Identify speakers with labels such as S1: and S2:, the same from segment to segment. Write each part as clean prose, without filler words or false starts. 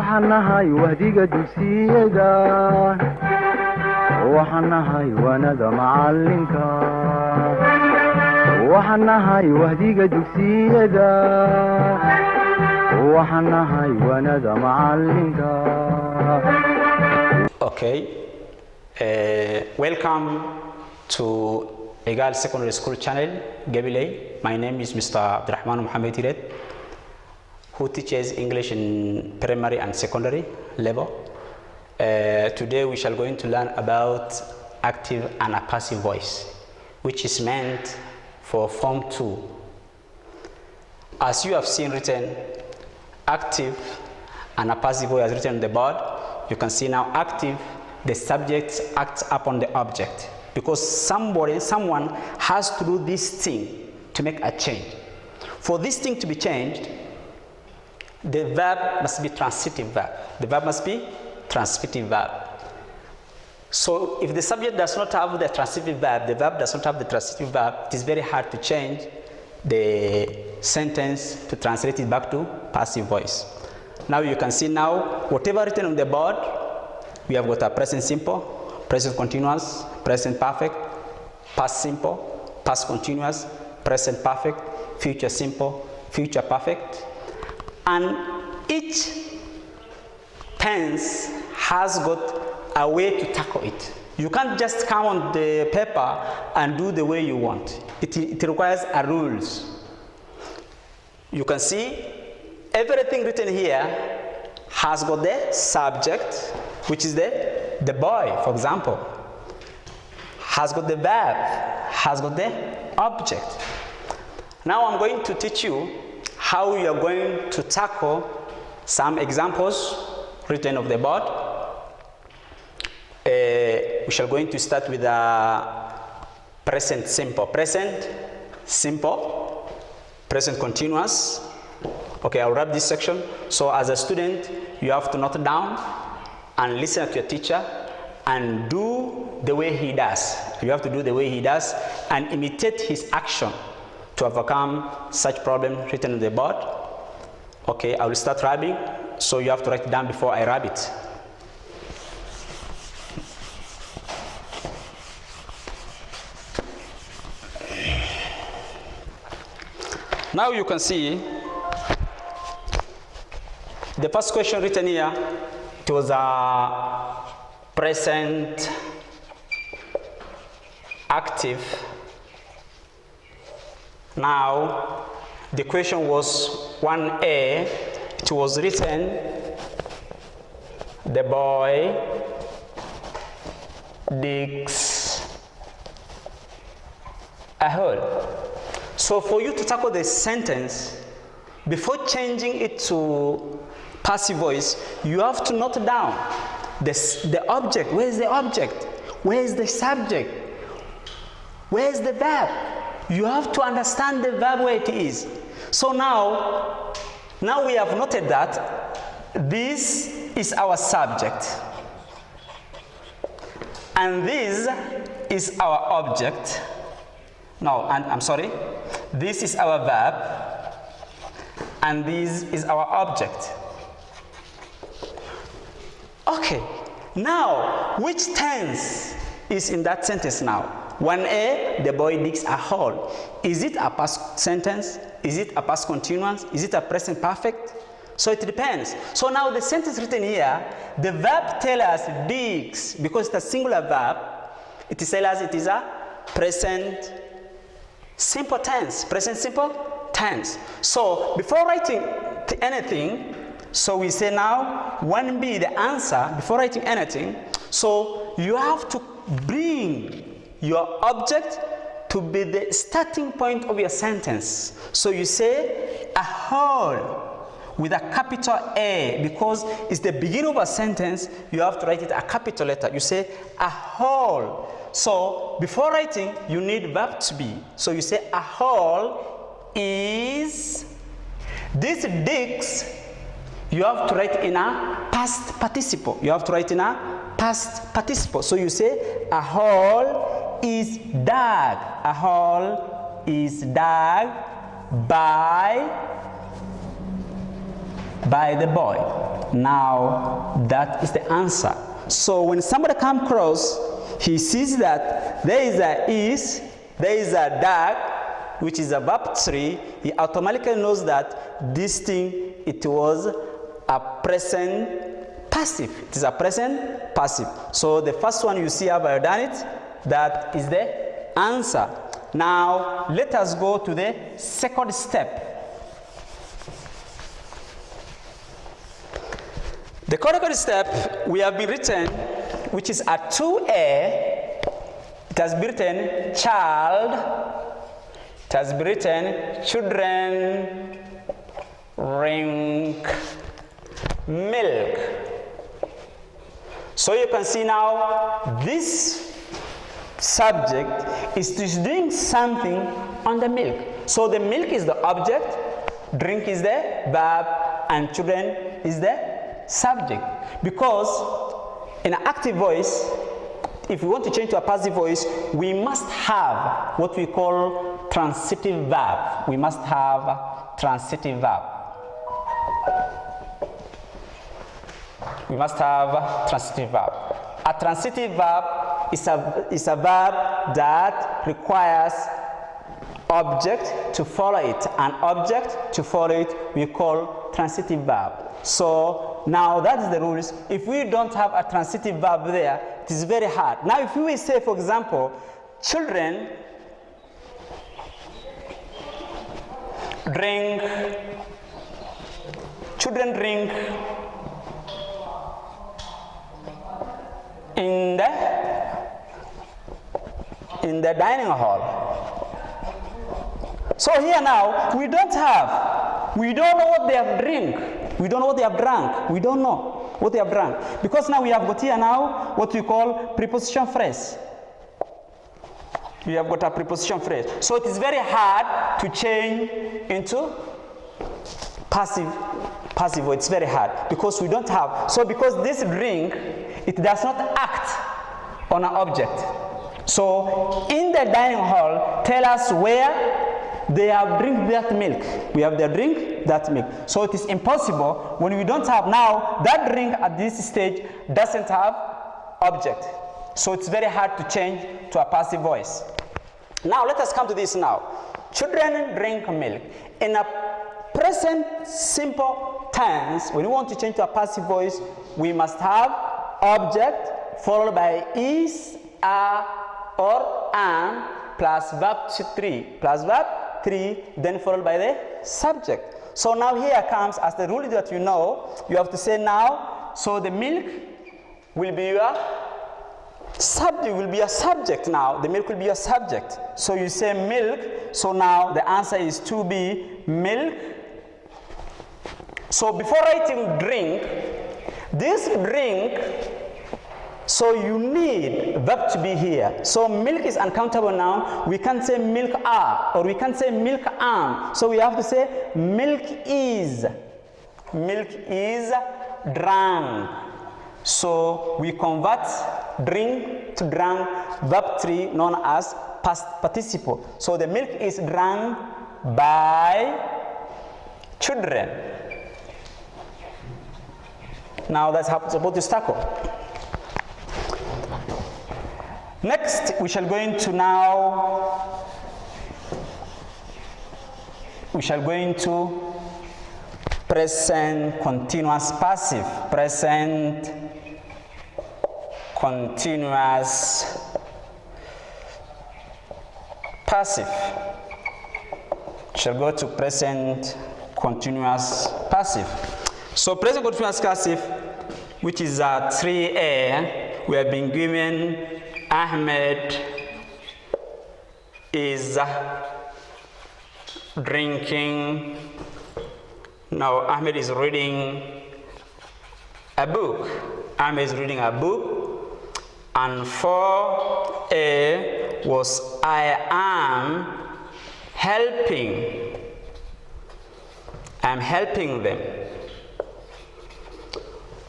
S1: waxaan nahay wahdiga dugsiyada waxaan nahay waanada macalinka waxaan nahay wahdiga dugsiyada waxaan nahay waanada macalinka.
S2: Okay, welcome to Egal Secondary School channel, Gabiley. My name is Mr. Abdirahman who teaches English in primary and secondary level. Today we shall going to learn about active and a passive voice, which is meant for Form 2. As you have seen written, active and a passive voice as written on the board, you can see now active, the subject acts upon the object, because someone has to do this thing to make a change. For this thing to be changed, the verb must be transitive verb. The verb must be transitive verb. So if the subject does not have the transitive verb, the verb does not have the transitive verb, it is very hard to change the sentence to translate it back to passive voice. Now you can see now, whatever written on the board, we have got a present simple, present continuous, present perfect, past simple, past continuous, present perfect, future simple, future perfect. And each tense has got a way to tackle it. You can't just come on the paper and do the way you want. It requires a rules. You can see everything written here has got the subject, which is the boy, for example, has got the verb, has got the object. Now I'm going to teach you how you are going to tackle some examples written on the board. We shall going to start with a present simple, present simple, present continuous. Okay, I'll wrap this section. So as a student, you have to note down and listen to your teacher and do the way he does. You have to do the way he does and imitate his action to overcome such problem written on the board. Okay, I will start writing, so you have to write it down before I wrap it. Now you can see the first question written here, it was a present active. Now the question was 1A. It was written, the boy digs a hole. So for you to tackle the sentence, before changing it to passive voice, you have to note down the object. Where is the object? Where is the subject? Where is the verb? You have to understand the verb where it is. So now we have noted that this is our subject and this is our object. No, and I'm sorry, this is our verb and this is our object. Okay, now which tense is in that sentence now? 1A, the boy digs a hole. Is it a past sentence? Is it a past continuous? Is it a present perfect? So it depends. So now the sentence written here, the verb tells us digs, because it's a singular verb, it tells us it is a present simple tense. Present simple tense. So before writing anything, so we say now 1B, the answer, before writing anything, so you have to bring your object to be the starting point of your sentence. So you say a hole with a capital A, because it's the beginning of a sentence, you have to write it a capital letter. You say a hole. So before writing, you need verb to be. So you say a hole is, this digs, you have to write in a past participle. You have to write in a past participle. So you say a hole is dug. A hole is dug by the boy. Now that is the answer. So when somebody comes across, he sees that there is a dark, which is a verb 3, he automatically knows that this thing, it was a present passive. It is a present passive. So the first one you see, have I done it? That is the answer. Now let us go to the second step. The correct step we have been written, which is a 2A. It has been written child. It has been written children drink milk. So you can see now this subject is doing something on the milk. So the milk is the object, drink is the verb, and children is the subject. Because in an active voice, if we want to change to a passive voice, we must have what we call transitive verb. We must have transitive verb. We must have transitive verb. A transitive verb is a verb that requires object to follow it. An object to follow it we call transitive verb. So now that is the rules. If we don't have a transitive verb there, it is very hard. Now if we say, for example, children drink in the dining hall. So here now we don't know what they have drink. We don't know what they have drank. We don't know what they have drank. Because now we have got here now what we call preposition phrase. We have got a preposition phrase. So it is very hard to change into passive voice. It's very hard because we don't have. So because this drink, it does not act on an object. So in the dining hall, tell us where they have drink that milk. We have their drink that milk. So it is impossible when we don't have now that drink at this stage doesn't have object. So it's very hard to change to a passive voice. Now let us come to this now. Children drink milk. In a present simple tense, when we want to change to a passive voice, we must have object followed by is, are, or am plus verb 3, then followed by the subject. So now here comes, as the rule that you know, you have to say now, so the milk will be your subject, will be a subject now. The milk will be a subject. So you say milk, so now the answer is to be milk. So before writing drink, this drink, so you need verb to be here. So milk is uncountable noun. We can't say milk are, or we can't say milk am. So we have to say milk is drunk. So we convert drink to drunk, verb 3 known as past participle. So the milk is drunk by children. Now that's how it's about to tackle. Next, we shall go into present continuous passive. Present continuous passive. We shall go to present continuous passive. So present continuous passive, which is a 3A, we have been given Ahmed is drinking. Now Ahmed is reading a book. Ahmed is reading a book. And 4A was I am helping. I'm helping them.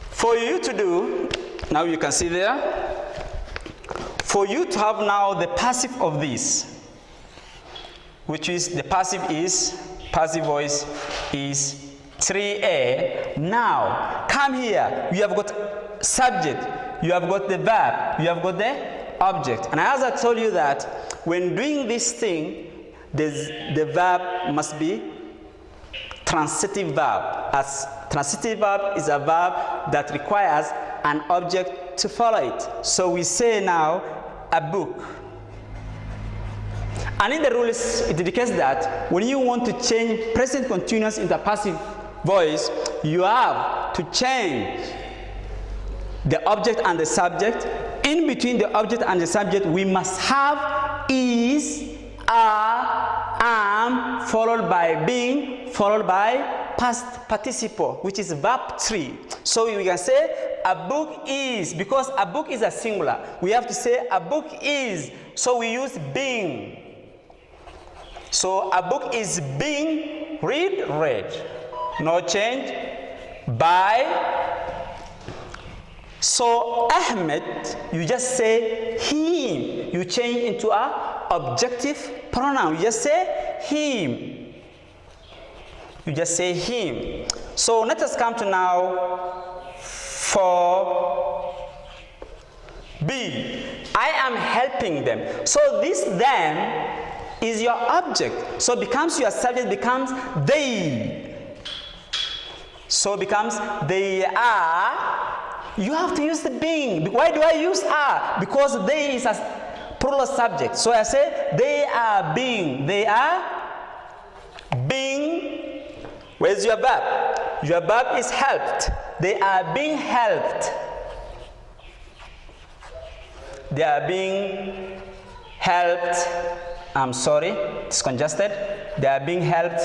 S2: For you to do, now you can see there, for you to have now the passive of this, which is the passive voice is 3A. Now, come here. You have got subject, you have got the verb, you have got the object. And as I told you that when doing this thing, the verb must be transitive verb. As transitive verb is a verb that requires an object to follow it. So we say now, a book. And in the rules, it indicates that when you want to change present continuous into passive voice, you have to change the object and the subject. In between the object and the subject, we must have is, are, am, followed by being, followed by past participle, which is verb 3. So we can say a book is, because a book is a singular, we have to say a book is, so we use being. So a book is being read. No change. By. So Ahmed, you just say him. You change into a objective pronoun. You just say him. You just say him. So let us come to now for B. I am helping them. So this them is your object. So becomes your subject, becomes they. So becomes they are. You have to use the being. Why do I use are? Because they is a plural subject. So I say they are being. They are being. Where's your verb? Your verb is helped. They are being helped. They are being helped. I'm sorry, it's congested. They are being helped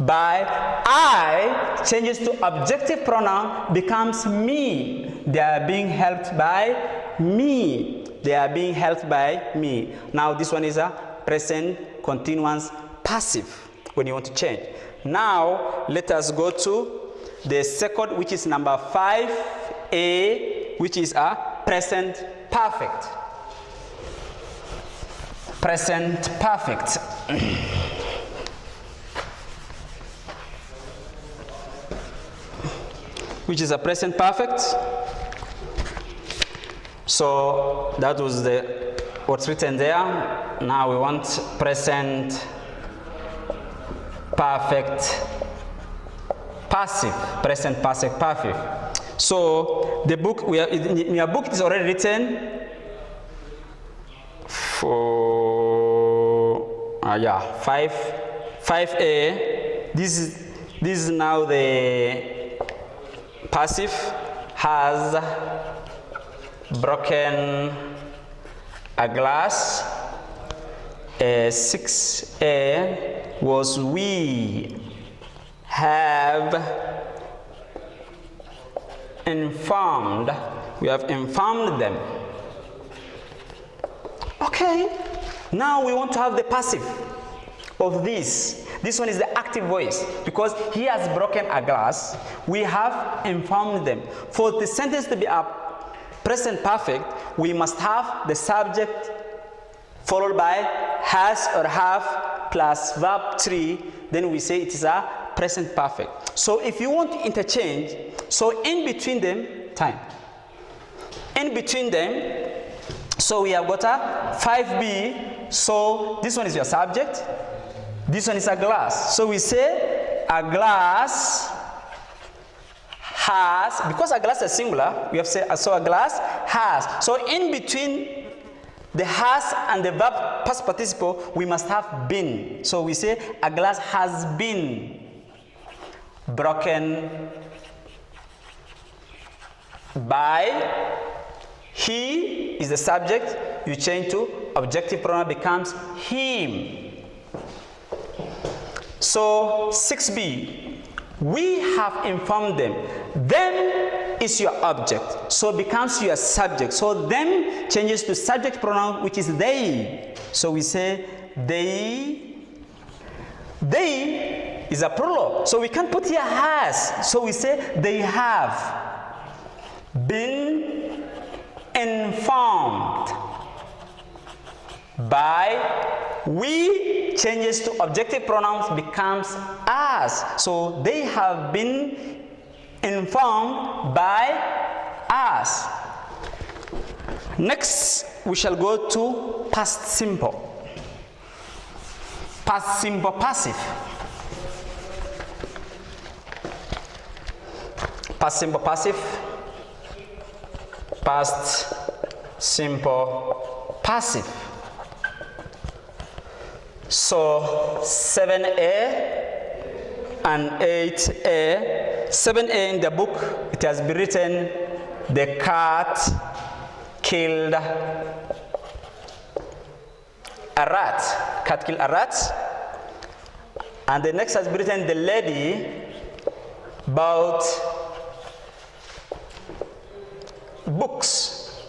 S2: by. I changes to objective pronoun, becomes me. They are being helped by me. They are being helped by me. Now this one is a present continuous passive when you want to change. Now let us go to the second, which is number 5A, which is a present perfect. Present perfect. Which is a present perfect. So that was what's written there. Now we want present perfect passive. Present perfect passive. So the book, in your book it is already written for 5A. This is now the passive. Has broken a glass. 6A was we have informed. We have informed them. Okay, now we want to have the passive of this. This one is the active voice because he has broken a glass. We have informed them. For the sentence to be a present perfect, we must have the subject followed by has or have plus verb 3. Then we say it is a present perfect. So if you want to interchange, so in between them, time. In between them, so we have got a 5B. So this one is your subject. This one is a glass. So we say a glass has, because a glass is singular, we have said, so a glass has. So in between the has and the verb past participle, we must have been. So we say a glass has been broken by. He is the subject. You change to objective pronoun, becomes him. So 6B, we have informed them. Them is your object, so it becomes your subject. So them changes to subject pronoun, which is they. So we say they. They is a plural, so we can't put here has. So we say they have been informed by. We he changes to objective pronouns, becomes us. So they have been informed by us. Next, we shall go to past simple. Past simple passive. Past simple passive. Past simple passive. So 7a and 8a. 7a in the book, it has been written, the cat killed a rat. Cat killed a rat. And the next has been written, the lady bought books.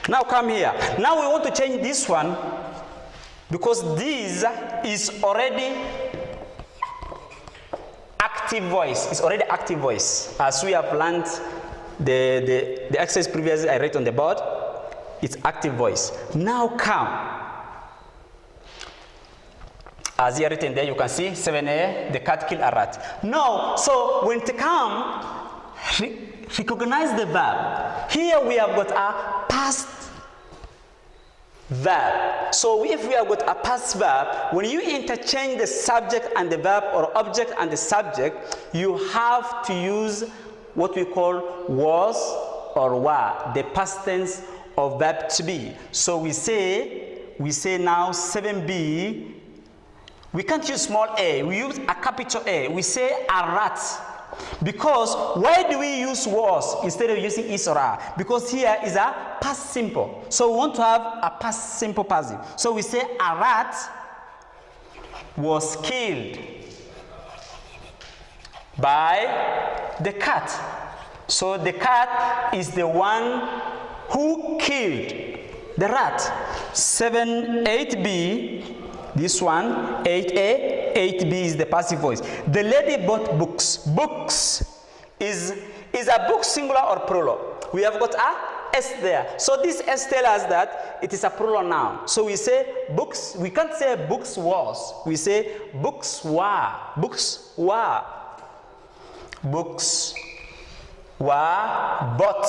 S2: Now come here. Now we want to change this one because this is already active voice. It's already active voice. As we have learned the exercise previously I write on the board, it's active voice. Now come. As here written there, you can see 7a, the cat killed a rat. No, so when to come, recognize the verb. Here we have got a past verb. So if we have got a past verb, when you interchange the subject and the verb, or object and the subject, you have to use what we call was or were, the past tense of verb to be. So we say now 7b, we can't use small a, we use a capital A. We say a rat. Because why do we use was instead of using is or are? Because here is a past simple. So we want to have a past simple passive. So we say a rat was killed by the cat. So the cat is the one who killed the rat. 8b, this one, 8a, 8b is the passive voice. The lady bought books. Books is a book singular or plural? We have got a s there. So this s tells us that it is a plural noun. So we say books. We can't say books was. We say books were. Books were. Books were bought.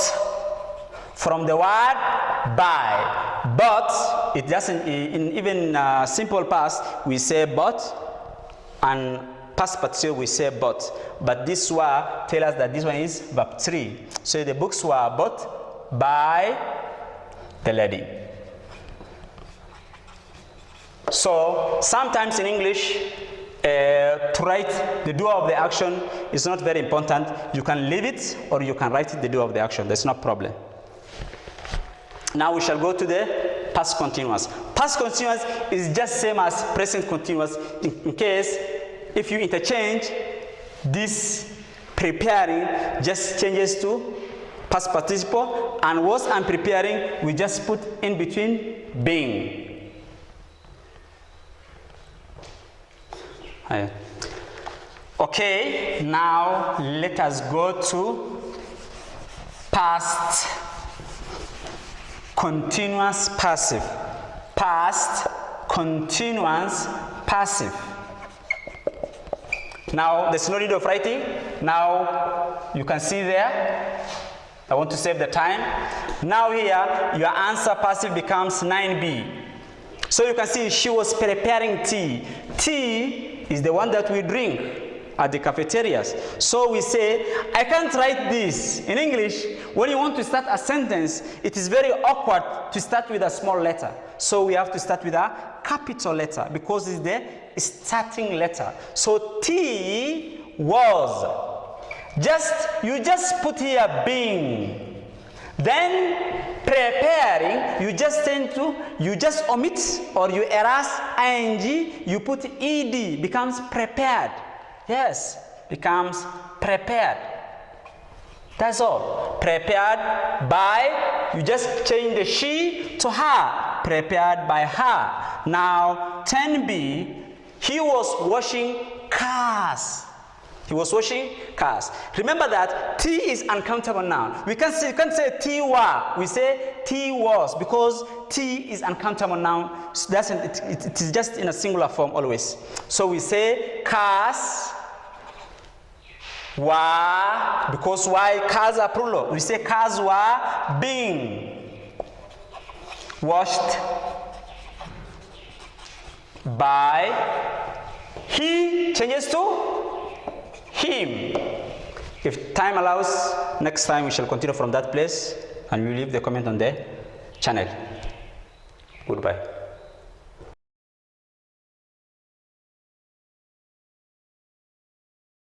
S2: From the word buy. But it doesn't, in even simple past, we say but, and past participle we say but. But this word tells us that this one is verb 3. So the books were bought by the lady. So sometimes in English, to write the doer of the action is not very important. You can leave it or you can write the doer of the action. There's no problem. Now we shall go to the past continuous. Past continuous is just same as present continuous in case if you interchange this preparing just changes to past participle, and was and preparing we just put in between being. Okay, now let us go to past continuous passive. Past continuous passive. Now there's no need of writing. Now you can see there. I want to save the time. Now here your answer passive becomes 9b. So you can see she was preparing tea. Tea is the one that we drink at the cafeterias. So we say, I can't write this. In English, when you want to start a sentence, it is very awkward to start with a small letter. So we have to start with a capital letter because it's the starting letter. So T was. You just put here being. Then preparing, you just omit or you erase ing, you put ed, becomes prepared. Yes, becomes prepared. That's all. Prepared by, you just change the she to her. Prepared by her. Now 10b, he was washing cars. He was washing cars. Remember that T is uncountable noun. We can't say T were. We say T was because T is uncountable noun. So it is just in a singular form always. So we say cars were, because why? Cars are plural. We say cars were being washed by. He changes to him. If time allows, next time we shall continue from that place, and we leave the comment on the channel. Goodbye.